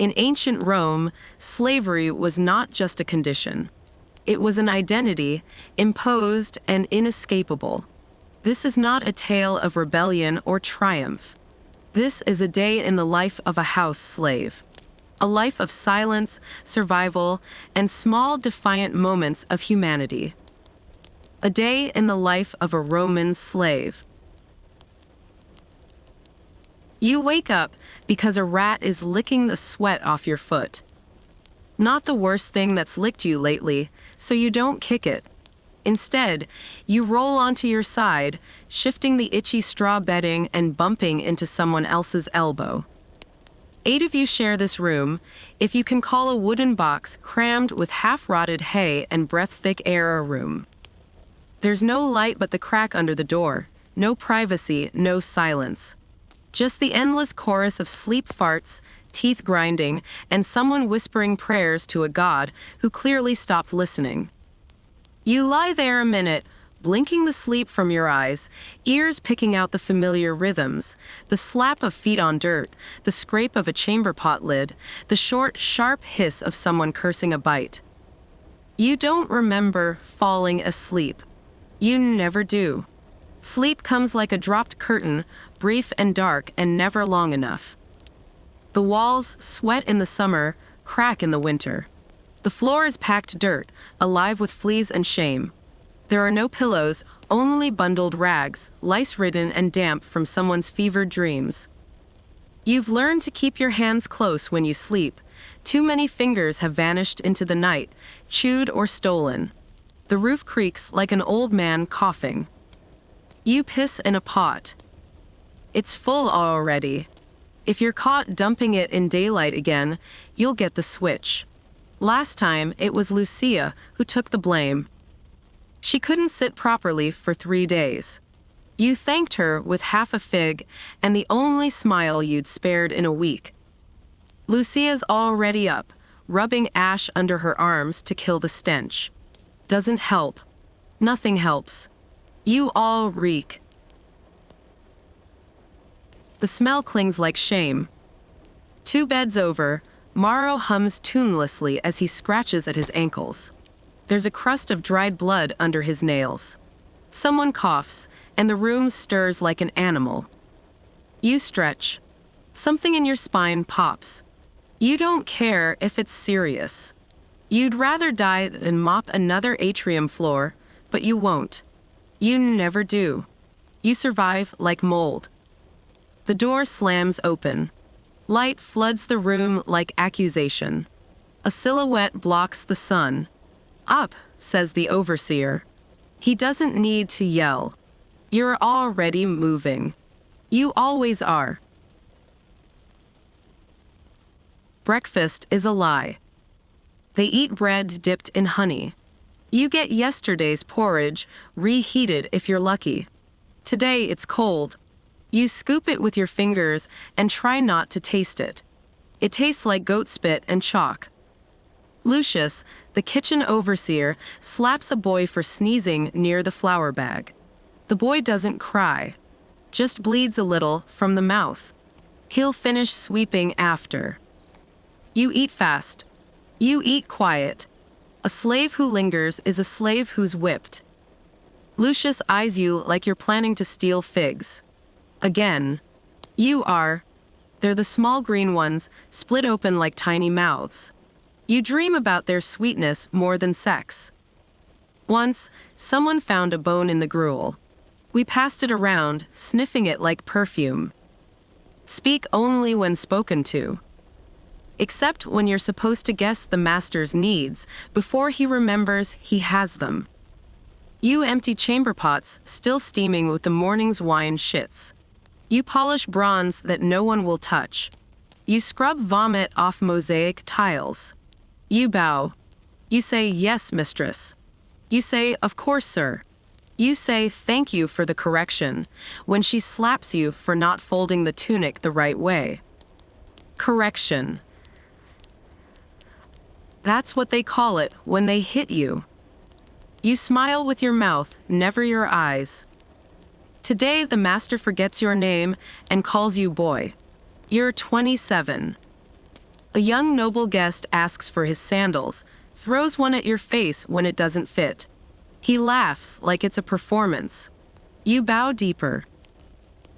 In ancient Rome, slavery was not just a condition. It was an identity, imposed and inescapable. This is not a tale of rebellion or triumph. This is a day in the life of a house slave. A life of silence, survival, and small defiant moments of humanity. A day in the life of a Roman slave. You wake up because a rat is licking the sweat off your foot. Not the worst thing that's licked you lately, so you don't kick it. Instead, you roll onto your side, shifting the itchy straw bedding and bumping into someone else's elbow. 8 of you share this room, if you can call a wooden box crammed with half-rotted hay and breath-thick air a room. There's no light but the crack under the door, no privacy, no silence. Just the endless chorus of sleep farts, teeth grinding, and someone whispering prayers to a god who clearly stopped listening. You lie there a minute, blinking the sleep from your eyes, ears picking out the familiar rhythms, the slap of feet on dirt, the scrape of a chamber pot lid, the short, sharp hiss of someone cursing a bite. You don't remember falling asleep. You never do. Sleep comes like a dropped curtain, brief and dark and never long enough. The walls sweat in the summer, crack in the winter. The floor is packed dirt, alive with fleas and shame. There are no pillows, only bundled rags, lice-ridden and damp from someone's fevered dreams. You've learned to keep your hands close when you sleep. Too many fingers have vanished into the night, chewed or stolen. The roof creaks like an old man coughing. You piss in a pot. It's full already. If you're caught dumping it in daylight again, you'll get the switch. Last time, it was Lucia who took the blame. She couldn't sit properly for 3 days. You thanked her with half a fig and the only smile you'd spared in a week. Lucia's already up, rubbing ash under her arms to kill the stench. Doesn't help. Nothing helps. You all reek. The smell clings like shame. 2 beds over, Morrow hums tunelessly as he scratches at his ankles. There's a crust of dried blood under his nails. Someone coughs, and the room stirs like an animal. You stretch. Something in your spine pops. You don't care if it's serious. You'd rather die than mop another atrium floor, but you won't. You never do. You survive like mold. The door slams open. Light floods the room like accusation. A silhouette blocks the sun. Up, says the overseer. He doesn't need to yell. You're already moving. You always are. Breakfast is a lie. They eat bread dipped in honey. You get yesterday's porridge, reheated if you're lucky. Today it's cold. You scoop it with your fingers and try not to taste it. It tastes like goat spit and chalk. Lucius, the kitchen overseer, slaps a boy for sneezing near the flour bag. The boy doesn't cry, just bleeds a little from the mouth. He'll finish sweeping after. You eat fast. You eat quiet. A slave who lingers is a slave who's whipped. Lucius eyes you like you're planning to steal figs. Again. You are. They're the small green ones, split open like tiny mouths. You dream about their sweetness more than sex. Once, someone found a bone in the gruel. We passed it around, sniffing it like perfume. Speak only when spoken to. Except when you're supposed to guess the master's needs before he remembers he has them. You empty chamber pots, still steaming with the morning's wine shits. You polish bronze that no one will touch. You scrub vomit off mosaic tiles. You bow. You say, yes, mistress. You say, of course, sir. You say, thank you for the correction, when she slaps you for not folding the tunic the right way. Correction. That's what they call it when they hit you. You smile with your mouth, never your eyes. Today, the master forgets your name and calls you boy. You're 27. A young noble guest asks for his sandals, throws one at your face when it doesn't fit. He laughs like it's a performance. You bow deeper.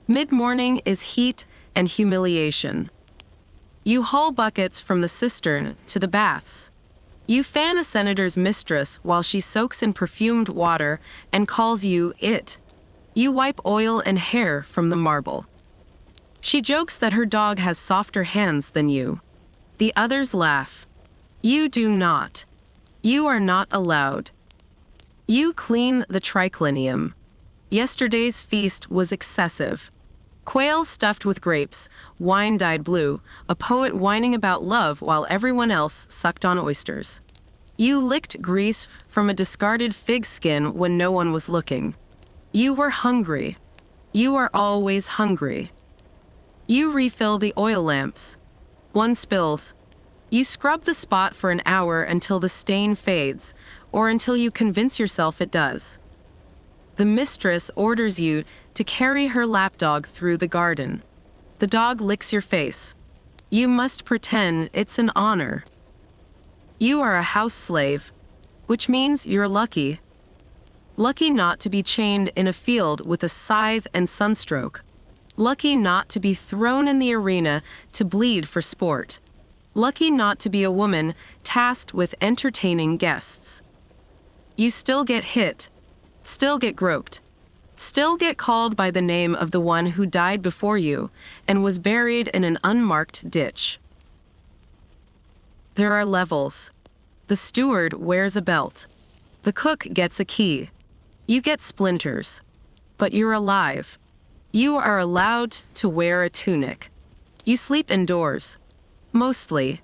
Mid-morning is heat and humiliation. You haul buckets from the cistern to the baths. You fan a senator's mistress while she soaks in perfumed water and calls you it. You wipe oil and hair from the marble. She jokes that her dog has softer hands than you. The others laugh. You do not. You are not allowed. You clean the triclinium. Yesterday's feast was excessive. Quail stuffed with grapes, wine dyed blue, a poet whining about love while everyone else sucked on oysters. You licked grease from a discarded fig skin when no one was looking. You were hungry. You are always hungry. You refill the oil lamps. One spills. You scrub the spot for an hour until the stain fades, or until you convince yourself it does. The mistress orders you to carry her lapdog through the garden. The dog licks your face. You must pretend it's an honor. You are a house slave, which means you're lucky. Lucky not to be chained in a field with a scythe and sunstroke. Lucky not to be thrown in the arena to bleed for sport. Lucky not to be a woman tasked with entertaining guests. You still get hit, still get groped, still get called by the name of the one who died before you and was buried in an unmarked ditch. There are levels. The steward wears a belt. The cook gets a key. You get splinters. But you're alive. You are allowed to wear a tunic. You sleep indoors. Mostly.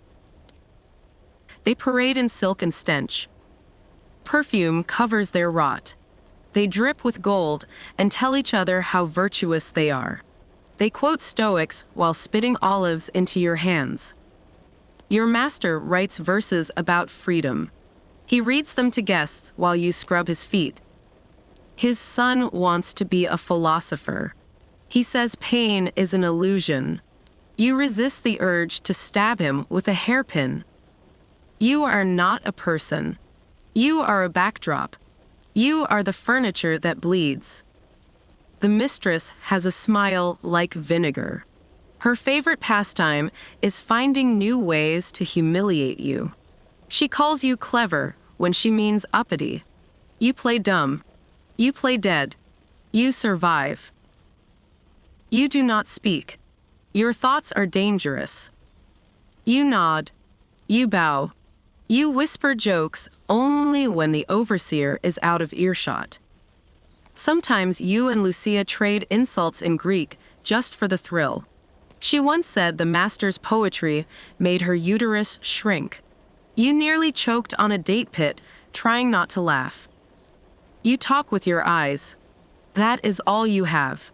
They parade in silk and stench. Perfume covers their rot. They drip with gold and tell each other how virtuous they are. They quote Stoics while spitting olives into your hands. Your master writes verses about freedom. He reads them to guests while you scrub his feet. His son wants to be a philosopher. He says pain is an illusion. You resist the urge to stab him with a hairpin. You are not a person. You are a backdrop. You are the furniture that bleeds. The mistress has a smile like vinegar. Her favorite pastime is finding new ways to humiliate you. She calls you clever when she means uppity. You play dumb. You play dead. You survive. You do not speak. Your thoughts are dangerous. You nod. You bow. You whisper jokes only when the overseer is out of earshot. Sometimes you and Lucia trade insults in Greek just for the thrill. She once said the master's poetry made her uterus shrink. You nearly choked on a date pit, trying not to laugh. You talk with your eyes. That is all you have.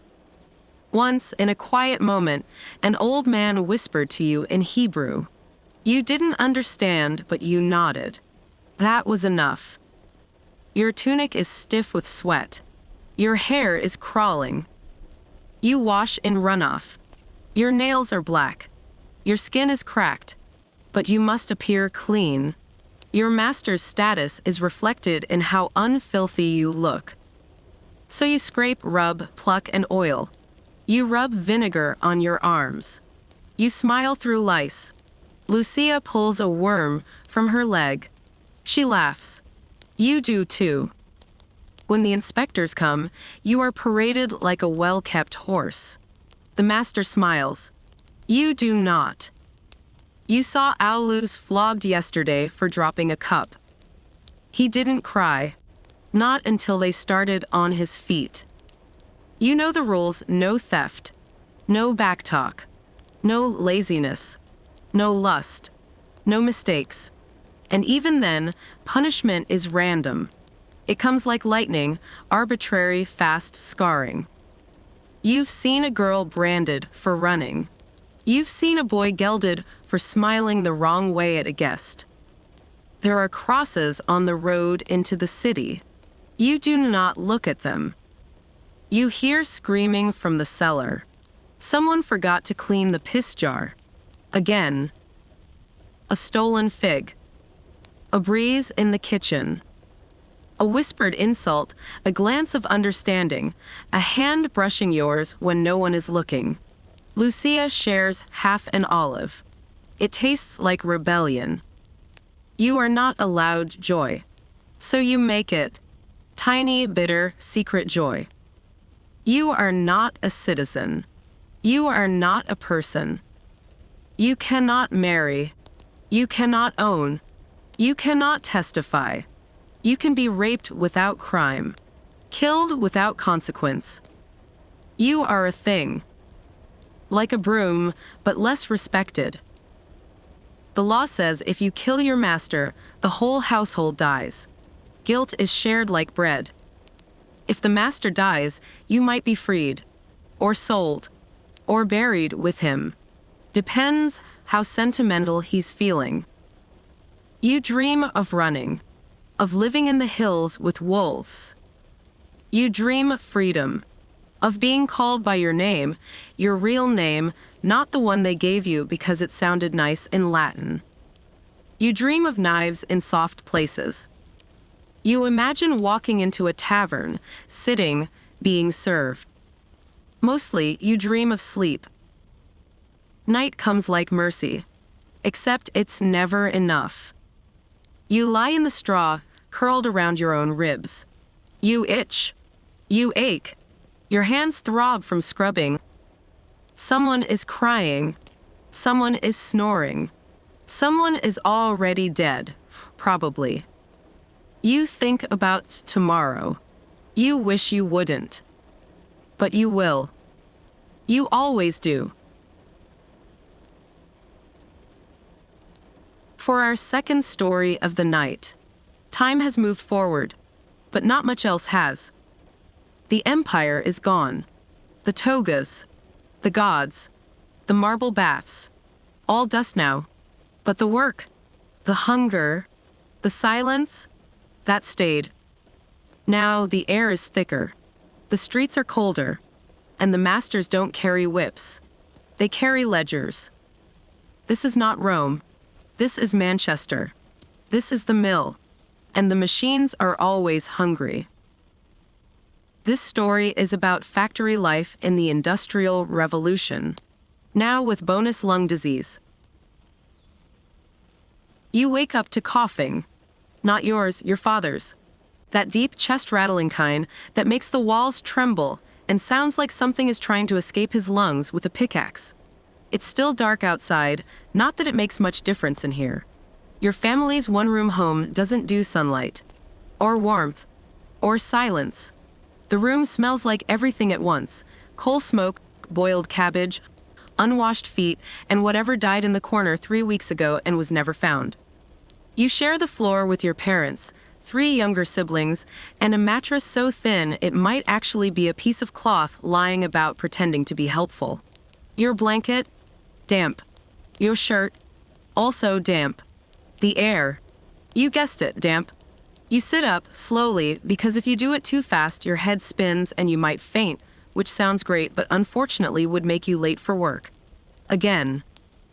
Once, in a quiet moment, an old man whispered to you in Hebrew. You didn't understand, but you nodded. That was enough. Your tunic is stiff with sweat. Your hair is crawling. You wash in runoff. Your nails are black. Your skin is cracked. But you must appear clean. Your master's status is reflected in how unfilthy you look. So you scrape, rub, pluck, and oil. You rub vinegar on your arms. You smile through lice. Lucia pulls a worm from her leg. She laughs. You do too. When the inspectors come, you are paraded like a well-kept horse. The master smiles. You do not. You saw Aulus flogged yesterday for dropping a cup. He didn't cry. Not until they started on his feet. You know the rules: no theft, no backtalk, no laziness, no lust, no mistakes. And even then, punishment is random. It comes like lightning, arbitrary, fast scarring. You've seen a girl branded for running. You've seen a boy gelded for smiling the wrong way at a guest. There are crosses on the road into the city. You do not look at them. You hear screaming from the cellar. Someone forgot to clean the piss jar. Again. A stolen fig. A breeze in the kitchen. A whispered insult, a glance of understanding, a hand brushing yours when no one is looking. Lucia shares half an olive. It tastes like rebellion. You are not allowed joy. So you make it. Tiny, bitter, secret joy. You are not a citizen. You are not a person. You cannot marry. You cannot own. You cannot testify. You can be raped without crime. Killed without consequence. You are a thing. Like a broom, but less respected. The law says if you kill your master, the whole household dies. Guilt is shared like bread. If the master dies, you might be freed, or sold, or buried with him. Depends how sentimental he's feeling. You dream of running, of living in the hills with wolves. You dream of freedom, of being called by your name, your real name, not the one they gave you because it sounded nice in Latin. You dream of knives in soft places. You imagine walking into a tavern, sitting, being served. Mostly, you dream of sleep. Night comes like mercy, except it's never enough. You lie in the straw, curled around your own ribs. You itch. You ache. Your hands throb from scrubbing. Someone is crying. Someone is snoring. Someone is already dead, probably. You think about tomorrow. You wish you wouldn't. But you will. You always do. For our second story of the night, time has moved forward, but not much else has. The empire is gone. The togas, the gods, the marble baths, all dust now. But the work, the hunger, the silence, that stayed. Now the air is thicker, the streets are colder, and the masters don't carry whips. They carry ledgers. This is not Rome. This is Manchester. This is the mill, and the machines are always hungry. This story is about factory life in the Industrial Revolution, now with bonus lung disease. You wake up to coughing. Not yours, your father's. That deep chest-rattling kind that makes the walls tremble and sounds like something is trying to escape his lungs with a pickaxe. It's still dark outside, not that it makes much difference in here. Your family's one-room home doesn't do sunlight, or warmth, or silence. The room smells like everything at once: coal smoke, boiled cabbage, unwashed feet, and whatever died in the corner 3 weeks ago and was never found. You share the floor with your parents, 3 younger siblings, and a mattress so thin it might actually be a piece of cloth lying about pretending to be helpful. Your blanket? Damp. Your shirt? Also damp. The air? You guessed it, damp. You sit up, slowly, because if you do it too fast, your head spins and you might faint, which sounds great but unfortunately would make you late for work. Again.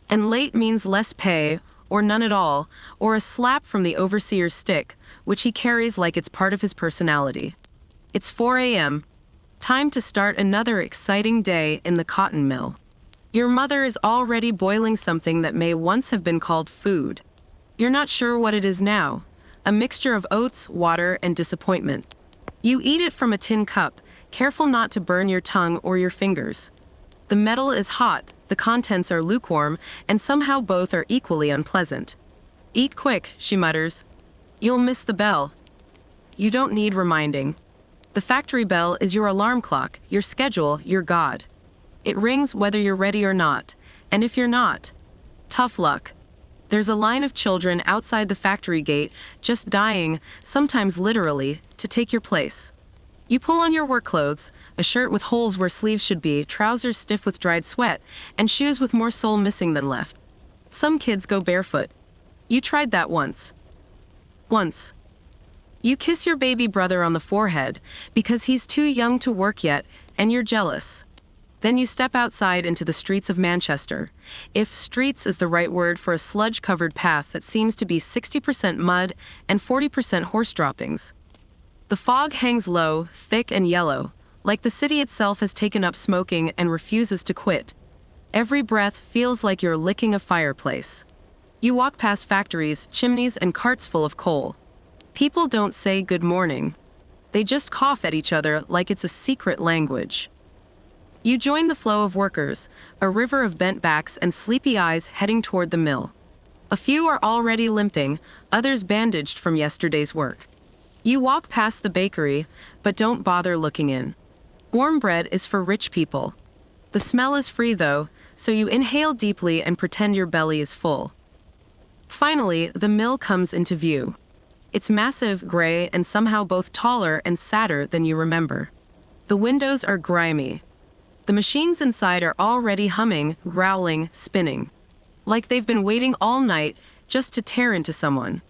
And late means less pay, or none at all, or a slap from the overseer's stick, which he carries like it's part of his personality. It's 4 a.m. Time to start another exciting day in the cotton mill. Your mother is already boiling something that may once have been called food. You're not sure what it is now. A mixture of oats, water, and disappointment. You eat it from a tin cup, careful not to burn your tongue or your fingers. The metal is hot, the contents are lukewarm, and somehow both are equally unpleasant. Eat quick, she mutters. You'll miss the bell. You don't need reminding. The factory bell is your alarm clock, your schedule, your God. It rings whether you're ready or not, and if you're not, tough luck. There's a line of children outside the factory gate, just dying, sometimes literally, to take your place. You pull on your work clothes, a shirt with holes where sleeves should be, trousers stiff with dried sweat, and shoes with more sole missing than left. Some kids go barefoot. You tried that once. Once. You kiss your baby brother on the forehead, because he's too young to work yet, and you're jealous. Then you step outside into the streets of Manchester. If streets is the right word for a sludge-covered path that seems to be 60% mud and 40% horse droppings. The fog hangs low, thick and yellow, like the city itself has taken up smoking and refuses to quit. Every breath feels like you're licking a fireplace. You walk past factories, chimneys, and carts full of coal. People don't say good morning. They just cough at each other like it's a secret language. You join the flow of workers, a river of bent backs and sleepy eyes heading toward the mill. A few are already limping, others bandaged from yesterday's work. You walk past the bakery, but don't bother looking in. Warm bread is for rich people. The smell is free though, so you inhale deeply and pretend your belly is full. Finally, the mill comes into view. It's massive, gray, and somehow both taller and sadder than you remember. The windows are grimy. The machines inside are already humming, growling, spinning. Like they've been waiting all night just to tear into someone.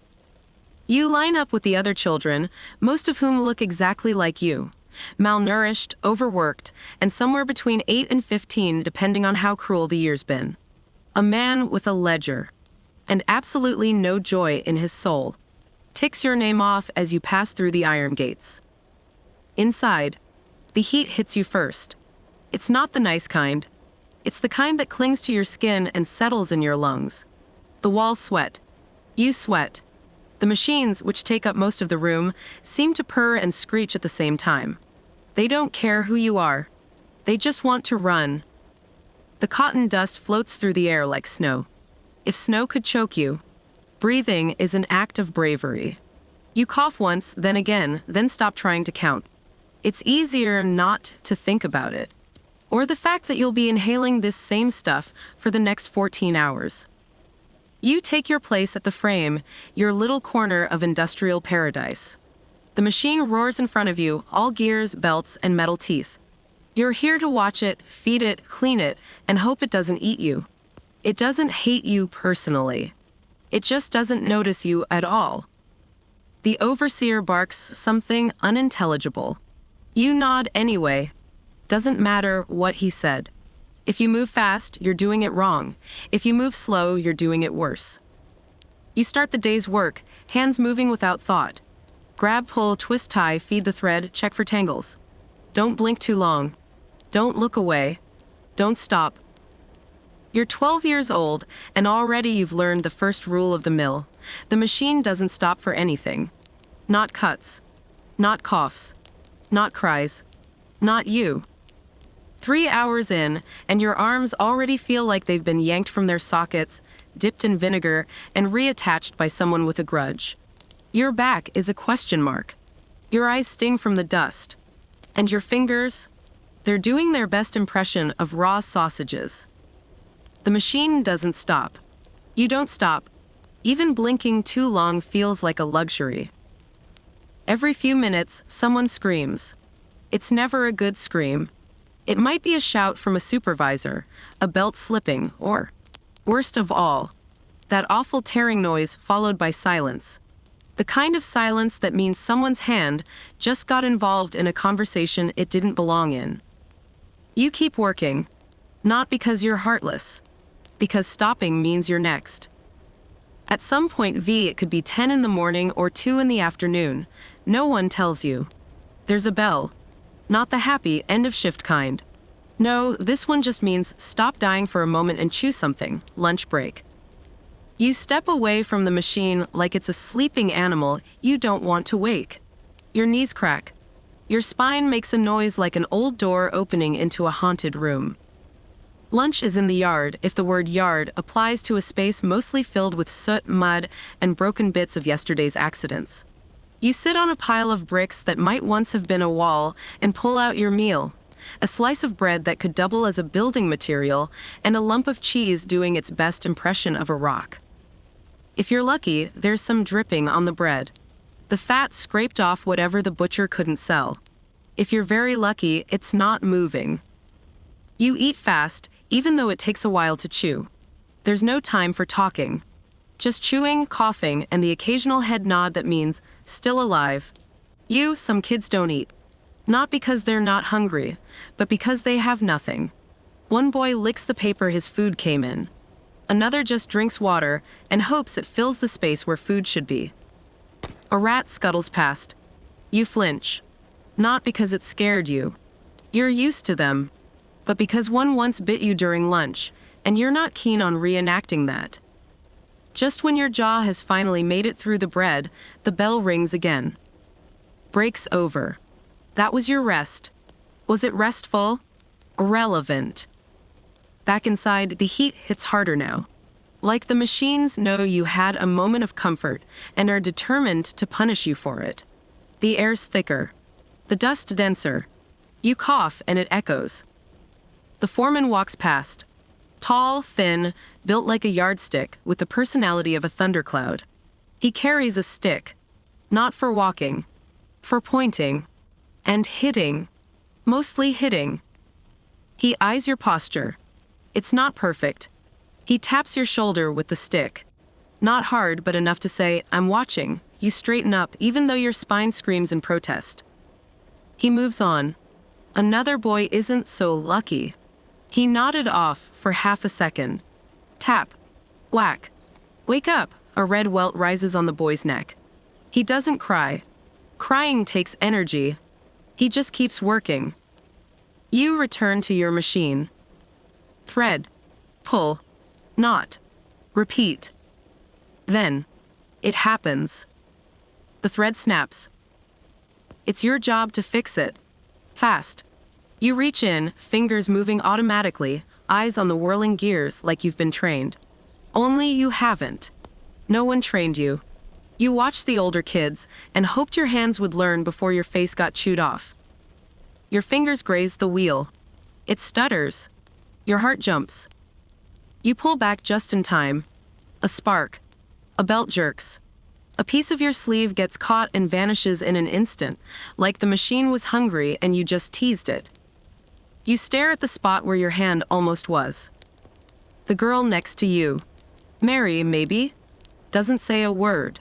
You line up with the other children, most of whom look exactly like you. Malnourished, overworked, and somewhere between 8 and 15 depending on how cruel the year's been. A man with a ledger. And absolutely no joy in his soul. Ticks your name off as you pass through the iron gates. Inside, the heat hits you first. It's not the nice kind. It's the kind that clings to your skin and settles in your lungs. The walls sweat. You sweat. The machines, which take up most of the room, seem to purr and screech at the same time. They don't care who you are. They just want to run. The cotton dust floats through the air like snow. If snow could choke you, breathing is an act of bravery. You cough once, then again, then stop trying to count. It's easier not to think about it. Or the fact that you'll be inhaling this same stuff for the next 14 hours. You take your place at the frame, your little corner of industrial paradise. The machine roars in front of you, all gears, belts, and metal teeth. You're here to watch it, feed it, clean it, and hope it doesn't eat you. It doesn't hate you personally. It just doesn't notice you at all. The overseer barks something unintelligible. You nod anyway. Doesn't matter what he said. If you move fast, you're doing it wrong. If you move slow, you're doing it worse. You start the day's work, hands moving without thought. Grab, pull, twist, tie, feed the thread, check for tangles. Don't blink too long. Don't look away. Don't stop. You're 12 years old, and already you've learned the first rule of the mill. The machine doesn't stop for anything. Not cuts. Not coughs. Not cries. Not you. 3 hours in, and your arms already feel like they've been yanked from their sockets, dipped in vinegar, and reattached by someone with a grudge. Your back is a question mark. Your eyes sting from the dust. And your fingers? They're doing their best impression of raw sausages. The machine doesn't stop. You don't stop. Even blinking too long feels like a luxury. Every few minutes, someone screams. It's never a good scream. It might be a shout from a supervisor, a belt slipping, or, worst of all, that awful tearing noise followed by silence. The kind of silence that means someone's hand just got involved in a conversation it didn't belong in. You keep working, not because you're heartless, because stopping means you're next. At some point it could be 10 in the morning or 2 in the afternoon. No one tells you. There's a bell. Not the happy end of shift kind. No, this one just means stop dying for a moment and chew something. Lunch break. You step away from the machine like it's a sleeping animal you don't want to wake. Your knees crack. Your spine makes a noise like an old door opening into a haunted room. Lunch is in the yard, if the word yard applies to a space mostly filled with soot, mud, and broken bits of yesterday's accidents. You sit on a pile of bricks that might once have been a wall and pull out your meal. A slice of bread that could double as a building material, and a lump of cheese doing its best impression of a rock. If you're lucky, there's some dripping on the bread. The fat scraped off whatever the butcher couldn't sell. If you're very lucky, it's not moving. You eat fast, even though it takes a while to chew. There's no time for talking. Just chewing, coughing, and the occasional head nod that means, still alive. Some kids don't eat. Not because they're not hungry, but because they have nothing. One boy licks the paper his food came in. Another just drinks water and hopes it fills the space where food should be. A rat scuttles past. You flinch. Not because it scared you. You're used to them. But because one once bit you during lunch, and you're not keen on reenacting that. Just when your jaw has finally made it through the bread, the bell rings again. Break's over. That was your rest. Was it restful? Irrelevant. Back inside, the heat hits harder now. Like the machines know you had a moment of comfort and are determined to punish you for it. The air's thicker. The dust denser. You cough and it echoes. The foreman walks past. Tall, thin, built like a yardstick with the personality of a thundercloud. He carries a stick. Not for walking. For pointing. And hitting. Mostly hitting. He eyes your posture. It's not perfect. He taps your shoulder with the stick. Not hard, but enough to say, I'm watching. You straighten up, even though your spine screams in protest. He moves on. Another boy isn't so lucky. He nodded off for half a second. Tap. Whack. Wake up. A red welt rises on the boy's neck. He doesn't cry. Crying takes energy. He just keeps working. You return to your machine. Thread. Pull. Knot. Repeat. Then, it happens. The thread snaps. It's your job to fix it. Fast. You reach in, fingers moving automatically, eyes on the whirling gears like you've been trained. Only you haven't. No one trained you. You watched the older kids and hoped your hands would learn before your face got chewed off. Your fingers graze the wheel. It stutters. Your heart jumps. You pull back just in time. A spark. A belt jerks. A piece of your sleeve gets caught and vanishes in an instant, like the machine was hungry and you just teased it. You stare at the spot where your hand almost was. The girl next to you. Mary, maybe? Doesn't say a word.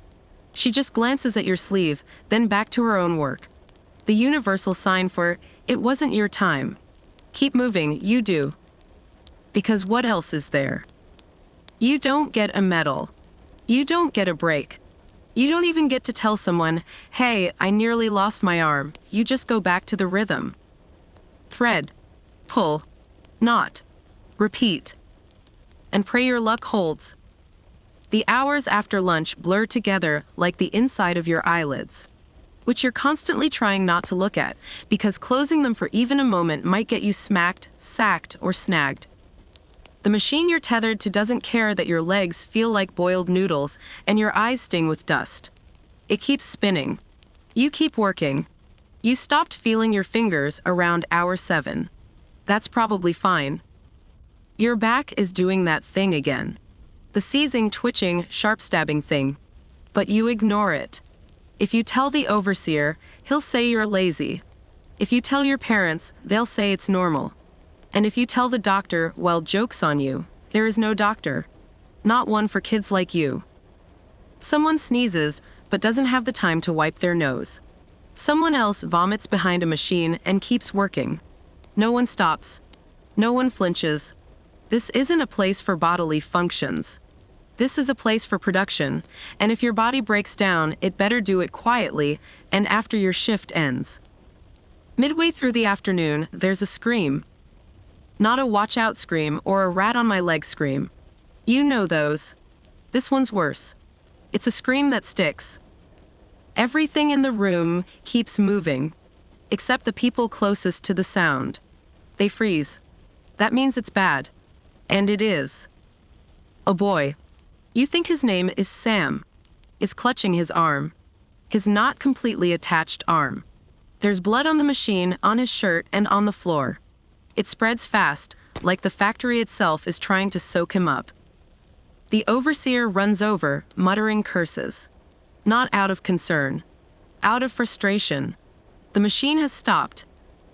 She just glances at your sleeve, then back to her own work. The universal sign for, it wasn't your time. Keep moving, you do. Because what else is there? You don't get a medal. You don't get a break. You don't even get to tell someone, hey, I nearly lost my arm. You just go back to the rhythm. Thread. Pull. Knot. Repeat. And pray your luck holds. The hours after lunch blur together like the inside of your eyelids, which you're constantly trying not to look at, because closing them for even a moment might get you smacked, sacked, or snagged. The machine you're tethered to doesn't care that your legs feel like boiled noodles and your eyes sting with dust. It keeps spinning. You keep working. You stopped feeling your fingers around hour 7. That's probably fine. Your back is doing that thing again. The seizing, twitching, sharp-stabbing thing. But you ignore it. If you tell the overseer, he'll say you're lazy. If you tell your parents, they'll say it's normal. And if you tell the doctor, well, joke's on you. There is no doctor. Not one for kids like you. Someone sneezes, but doesn't have the time to wipe their nose. Someone else vomits behind a machine and keeps working. No one stops. No one flinches. This isn't a place for bodily functions. This is a place for production, and if your body breaks down, it better do it quietly and after your shift ends. Midway through the afternoon, there's a scream. Not a watch out scream or a rat on my leg scream. You know those. This one's worse. It's a scream that sticks. Everything in the room keeps moving, except the people closest to the sound. They freeze. That means it's bad. And it is. A boy. You think his name is Sam. Is clutching his arm. His not completely attached arm. There's blood on the machine, on his shirt, and on the floor. It spreads fast, like the factory itself is trying to soak him up. The overseer runs over, muttering curses. Not out of concern. Out of frustration. The machine has stopped.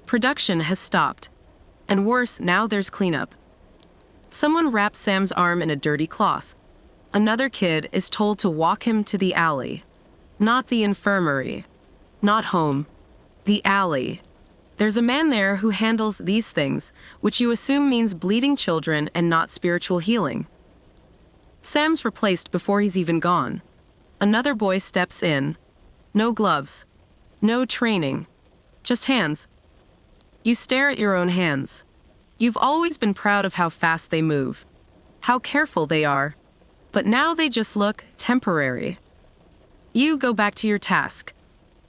Production has stopped. And worse, now there's cleanup. Someone wraps Sam's arm in a dirty cloth. Another kid is told to walk him to the alley. Not the infirmary. Not home. The alley. There's a man there who handles these things, which you assume means bleeding children and not spiritual healing. Sam's replaced before he's even gone. Another boy steps in. No gloves. No training. Just hands. You stare at your own hands. You've always been proud of how fast they move, how careful they are, but now they just look temporary. You go back to your task,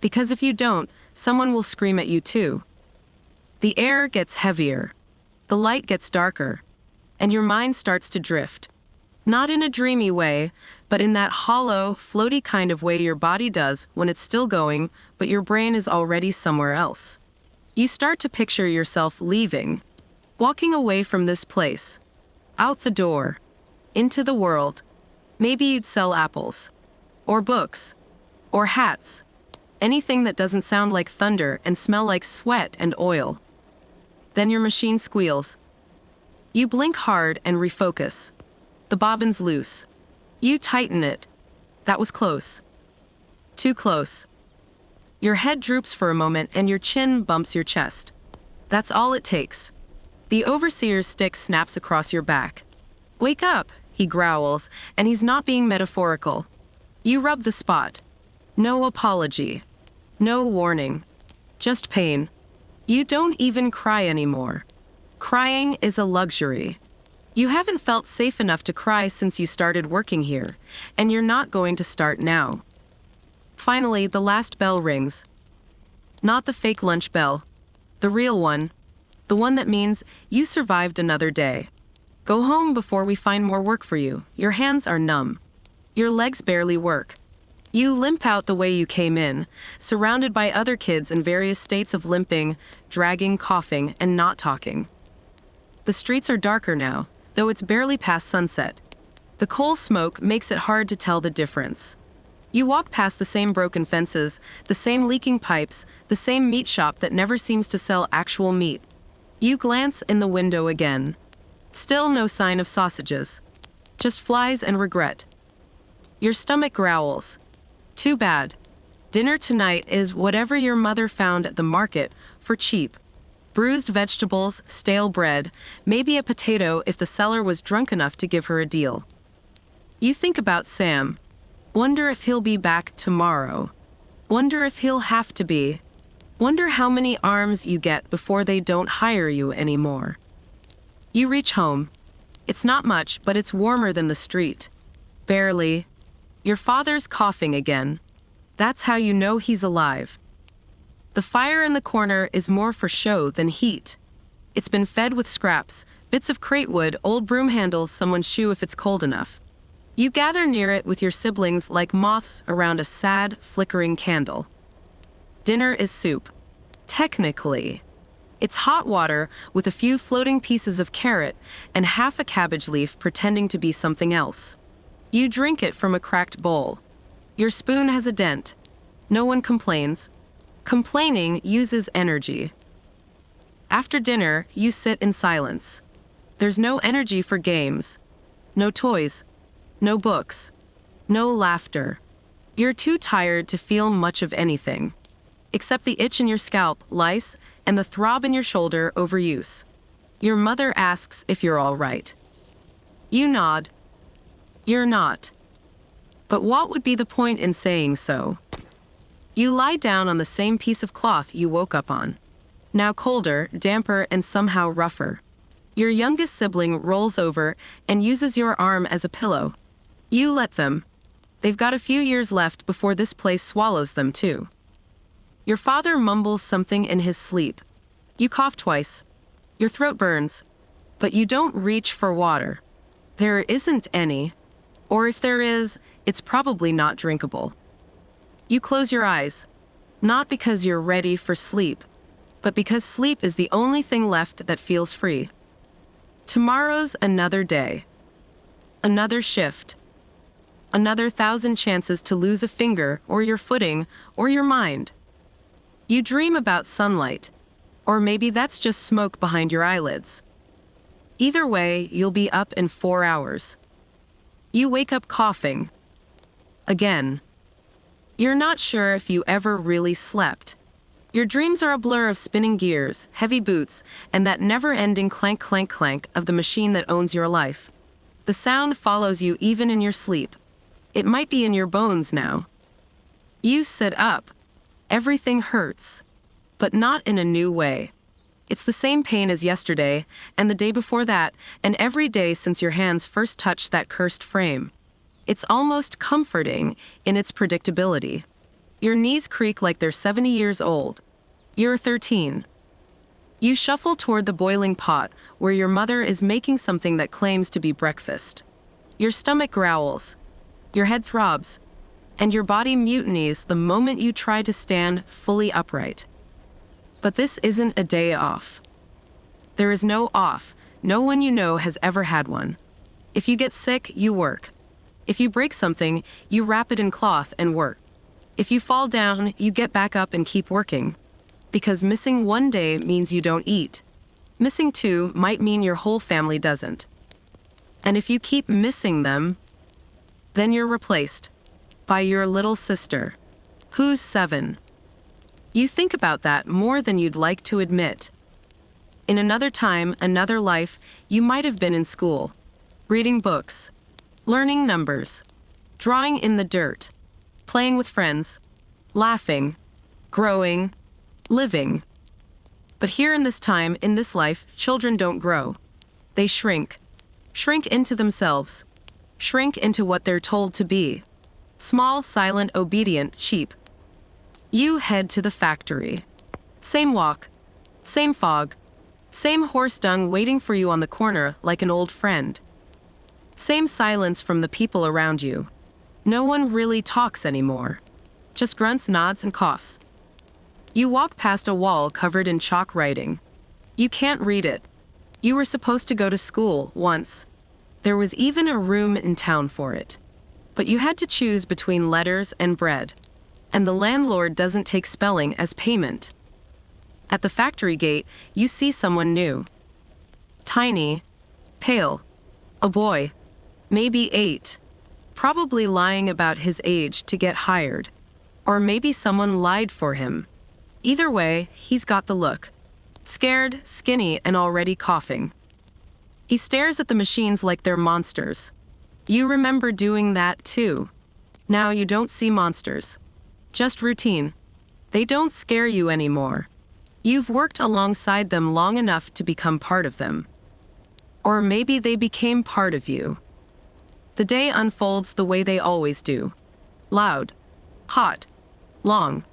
because if you don't, someone will scream at you too. The air gets heavier, the light gets darker, and your mind starts to drift. Not in a dreamy way, but in that hollow, floaty kind of way your body does when it's still going, but your brain is already somewhere else. You start to picture yourself leaving, walking away from this place, out the door, into the world. Maybe you'd sell apples, or books, or hats, anything that doesn't sound like thunder and smell like sweat and oil. Then your machine squeals. You blink hard and refocus. The bobbin's loose. You tighten it. That was close. Too close. Your head droops for a moment and your chin bumps your chest. That's all it takes. The overseer's stick snaps across your back. Wake up, he growls, and he's not being metaphorical. You rub the spot. No apology. No warning. Just pain. You don't even cry anymore. Crying is a luxury. You haven't felt safe enough to cry since you started working here, and you're not going to start now. Finally, the last bell rings. Not the fake lunch bell. The real one. The one that means you survived another day. Go home before we find more work for you. Your hands are numb. Your legs barely work. You limp out the way you came in, surrounded by other kids in various states of limping, dragging, coughing, and not talking. The streets are darker now, though it's barely past sunset. The coal smoke makes it hard to tell the difference. You walk past the same broken fences, the same leaking pipes, the same meat shop that never seems to sell actual meat. You glance in the window again. Still no sign of sausages. Just flies and regret. Your stomach growls. Too bad. Dinner tonight is whatever your mother found at the market for cheap. Bruised vegetables, stale bread, maybe a potato if the seller was drunk enough to give her a deal. You think about Sam. Wonder if he'll be back tomorrow. Wonder if he'll have to be. Wonder how many arms you get before they don't hire you anymore. You reach home. It's not much, but it's warmer than the street. Barely. Your father's coughing again. That's how you know he's alive. The fire in the corner is more for show than heat. It's been fed with scraps, bits of crate wood, old broom handles, someone's shoe if it's cold enough. You gather near it with your siblings like moths around a sad, flickering candle. Dinner is soup. Technically. It's hot water with a few floating pieces of carrot and half a cabbage leaf pretending to be something else. You drink it from a cracked bowl. Your spoon has a dent. No one complains. Complaining uses energy. After dinner, you sit in silence. There's no energy for games. No toys. No books. No laughter. You're too tired to feel much of anything. Except the itch in your scalp, lice, and the throb in your shoulder, overuse. Your mother asks if you're all right. You nod. You're not. But what would be the point in saying so? You lie down on the same piece of cloth you woke up on. Now colder, damper, and somehow rougher. Your youngest sibling rolls over and uses your arm as a pillow. You let them. They've got a few years left before this place swallows them too. Your father mumbles something in his sleep. You cough twice. Your throat burns. But you don't reach for water. There isn't any. Or if there is, it's probably not drinkable. You close your eyes. Not because you're ready for sleep, but because sleep is the only thing left that feels free. Tomorrow's another day. Another shift. Another 1,000 chances to lose a finger, or your footing, or your mind. You dream about sunlight. Or maybe that's just smoke behind your eyelids. Either way, you'll be up in 4 hours. You wake up coughing. Again. You're not sure if you ever really slept. Your dreams are a blur of spinning gears, heavy boots, and that never-ending clank clank clank of the machine that owns your life. The sound follows you even in your sleep. It might be in your bones now. You sit up. Everything hurts. But not in a new way. It's the same pain as yesterday, and the day before that, and every day since your hands first touched that cursed frame. It's almost comforting in its predictability. Your knees creak like they're 70 years old. You're 13. You shuffle toward the boiling pot where your mother is making something that claims to be breakfast. Your stomach growls. Your head throbs. And your body mutinies the moment you try to stand fully upright. But this isn't a day off. There is no off. No one you know has ever had one. If you get sick, you work. If you break something, you wrap it in cloth and work. If you fall down, you get back up and keep working. Because missing one day means you don't eat. Missing two might mean your whole family doesn't. And if you keep missing them, then you're replaced by your little sister, who's 7. You think about that more than you'd like to admit. In another time, another life, you might have been in school, reading books, learning numbers, drawing in the dirt, playing with friends, laughing, growing, living. But here in this time, in this life, children don't grow. They shrink into themselves, shrink into what they're told to be. Small, silent, obedient sheep. You head to the factory. Same walk, same fog, same horse dung waiting for you on the corner like an old friend. Same silence from the people around you. No one really talks anymore. Just grunts, nods, and coughs. You walk past a wall covered in chalk writing. You can't read it. You were supposed to go to school once. There was even a room in town for it. But you had to choose between letters and bread. And the landlord doesn't take spelling as payment. At the factory gate, you see someone new. Tiny, pale, a boy, maybe 8, probably lying about his age to get hired. Or maybe someone lied for him. Either way, he's got the look. Scared, skinny, and already coughing. He stares at the machines like they're monsters. You remember doing that too. Now you don't see monsters. Just routine. They don't scare you anymore. You've worked alongside them long enough to become part of them. Or maybe they became part of you. The day unfolds the way they always do. Loud, hot, long,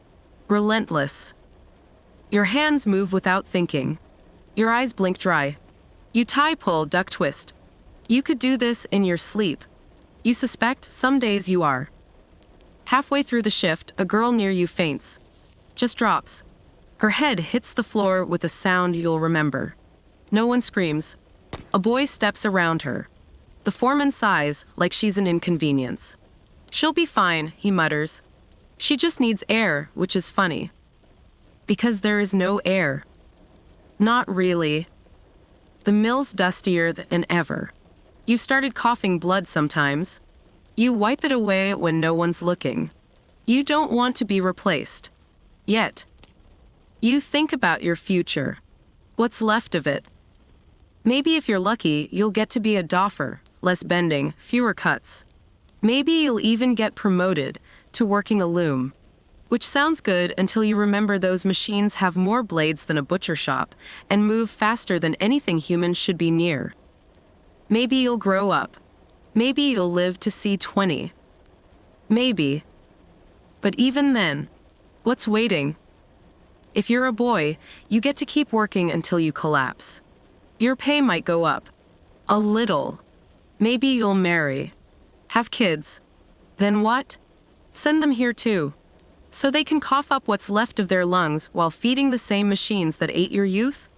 relentless. Your hands move without thinking. Your eyes blink dry. You tie, pull, duck, twist. You could do this in your sleep. You suspect some days you are. Halfway through the shift, a girl near you faints. Just drops. Her head hits the floor with a sound you'll remember. No one screams. A boy steps around her. The foreman sighs like she's an inconvenience. She'll be fine, he mutters. She just needs air, which is funny. Because there is no air. Not really. The mill's dustier than ever. You've started coughing blood sometimes. You wipe it away when no one's looking. You don't want to be replaced. Yet. You think about your future. What's left of it. Maybe if you're lucky, you'll get to be a doffer, less bending, fewer cuts. Maybe you'll even get promoted to working a loom. Which sounds good until you remember those machines have more blades than a butcher shop and move faster than anything human should be near. Maybe you'll grow up. Maybe you'll live to see 20. Maybe. But even then, what's waiting? If you're a boy, you get to keep working until you collapse. Your pay might go up. A little. Maybe you'll marry. Have kids. Then what? Send them here too. So they can cough up what's left of their lungs while feeding the same machines that ate your youth?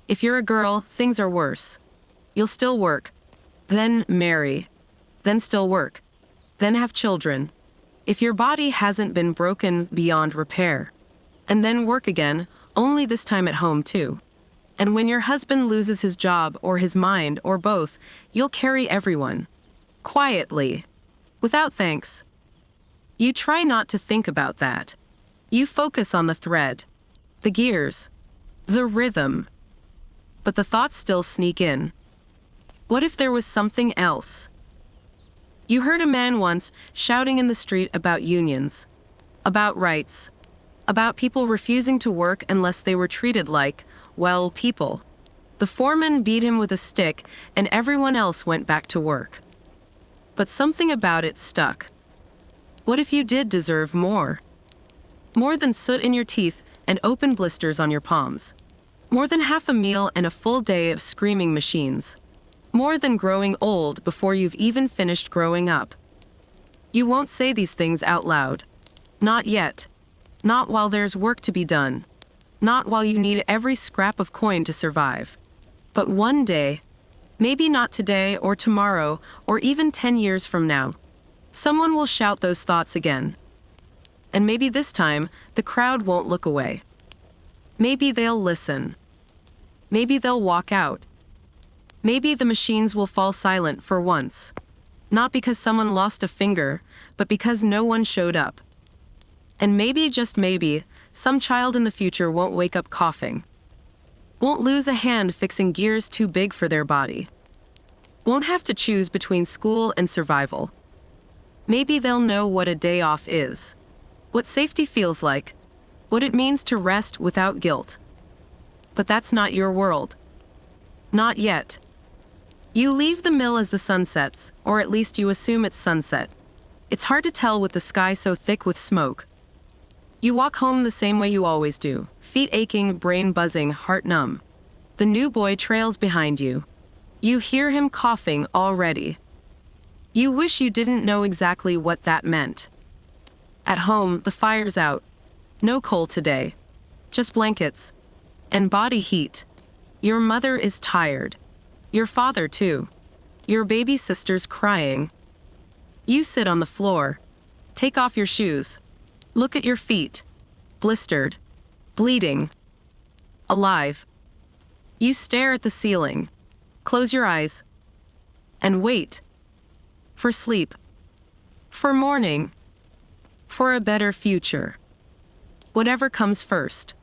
If you're a girl, things are worse. You'll still work. Then marry. Then still work. Then have children. If your body hasn't been broken beyond repair. And then work again, only this time at home too. And when your husband loses his job or his mind or both, you'll carry everyone. Quietly. Without thanks. You try not to think about that. You focus on the thread. the gears, the rhythm. But the thoughts still sneak in. What if there was something else? You heard a man once shouting in the street about unions, about rights, about people refusing to work unless they were treated like, well, people. The foreman beat him with a stick, and everyone else went back to work. But something about it stuck. What if you did deserve more? More than soot in your teeth and open blisters on your palms. More than half a meal and a full day of screaming machines. More than growing old before you've even finished growing up. You won't say these things out loud. Not yet. Not while there's work to be done. Not while you need every scrap of coin to survive. But one day, maybe not today or tomorrow or even 10 years from now, someone will shout those thoughts again. And maybe this time, the crowd won't look away. Maybe they'll listen. Maybe they'll walk out. Maybe the machines will fall silent for once. Not because someone lost a finger, but because no one showed up. And maybe, just maybe, some child in the future won't wake up coughing. Won't lose a hand fixing gears too big for their body. Won't have to choose between school and survival. Maybe they'll know what a day off is. What safety feels like. What it means to rest without guilt. But that's not your world. Not yet. You leave the mill as the sun sets, or at least you assume it's sunset. It's hard to tell with the sky so thick with smoke. You walk home the same way you always do, feet aching, brain buzzing, heart numb. The new boy trails behind you. You hear him coughing already. You wish you didn't know exactly what that meant. At home, the fire's out. No coal today. Just blankets. And body heat. Your mother is tired. Your father, too. Your baby sister's crying. You sit on the floor. Take off your shoes. Look at your feet. Blistered. Bleeding. Alive. You stare at the ceiling. Close your eyes. And wait. For sleep. For morning. For a better future. Whatever comes first.